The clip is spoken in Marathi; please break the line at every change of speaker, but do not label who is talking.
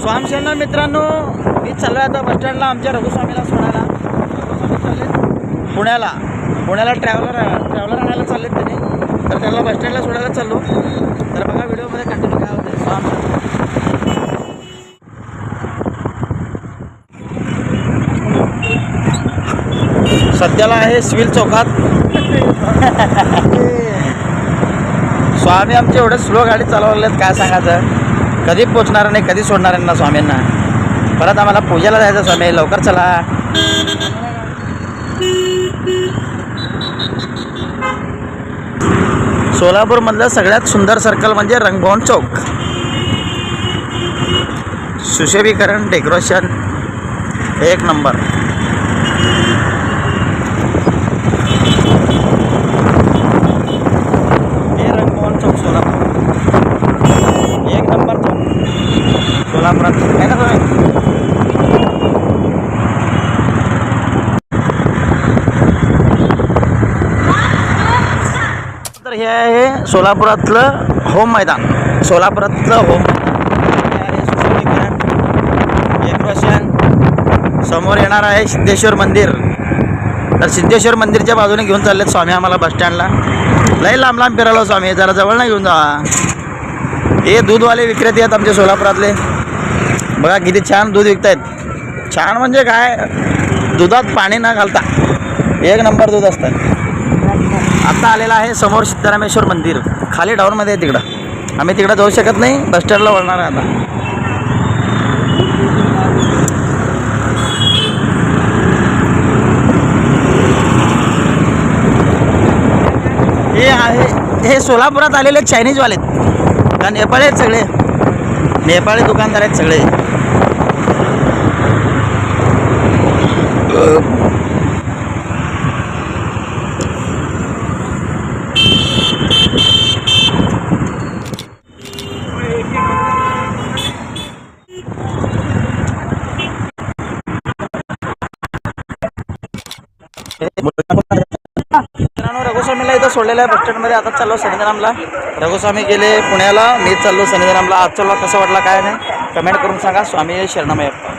स्वामशरण मित्रांनो, मी चाललो आहे आता बसस्टँडला आमच्या रघुस्वामीला सोडायला. रघुस्वामी चालले पुण्याला ट्रॅव्हलर आणायला चाललेत त्याने. तर त्याला बसस्टँडला सोडायला चाललो. तर बघा व्हिडिओमध्ये कंटिन्यू काय होतं. सध्याला आहे सिव्हिल चौकात. स्वामी आमचे एवढे स्लो गाडी चालवलेत काय सांगायचं. कधी पोचणार नाही, कधी सोडणार ना स्वामींना. परत आम्हाला पूजेला जायचं. स्वामी लवकर चला. सोलापूरमधलं सगळ्यात सुंदर सर्कल म्हणजे रंगभवन चौक. सुशोभीकरण, डेकोरेशन एक नंबर. हे रंगभवन चौक सोलापूर एक नंबर चौक सोलापुरात आहे ना तुम्ही. तर हे आहे सोलापुरातलं होम मैदान. सोलापुरातलं होम डेकोरेशन. समोर येणार आहे सिद्धेश्वर मंदिर. तर सिद्धेश्वर मंदिरच्या बाजूने घेऊन चाललेत स्वामी आम्हाला बसस्टँडला. लई लांब फिरायला स्वामी, जरा जवळ नाही घेऊन जा. हे दूधवाले विक्रेते आहेत आमचे सोलापुरातले. बघा किती छान दूध विकत आहेत. छान म्हणजे काय, दुधात पाणी न घालता एक नंबर दूध असतं. आता आलेला आहे समोर सिद्धरामेश्वर मंदिर. खाली डाऊनमध्ये आहे तिकडं. आम्ही तिकडं जाऊ शकत नाही, बसस्टँडला वळणार आहे आता. हे सोलापुरात आलेले चायनीजवाले आहेत का नेपाळी आहेत सगळे. नेपाळी दुकानदार आहेत सगळे. रघुस्वामीला इथं सोडलेलं आहे बसस्टँडमध्ये. आता चाललो शनिरामला. रघुस्वामी गेले पुण्याला, मी चाललो शनिरामला. आजचा व्लॉग कसा वाटला काय नाही कमेंट करून सांगा. स्वामी शरणमयप्पा.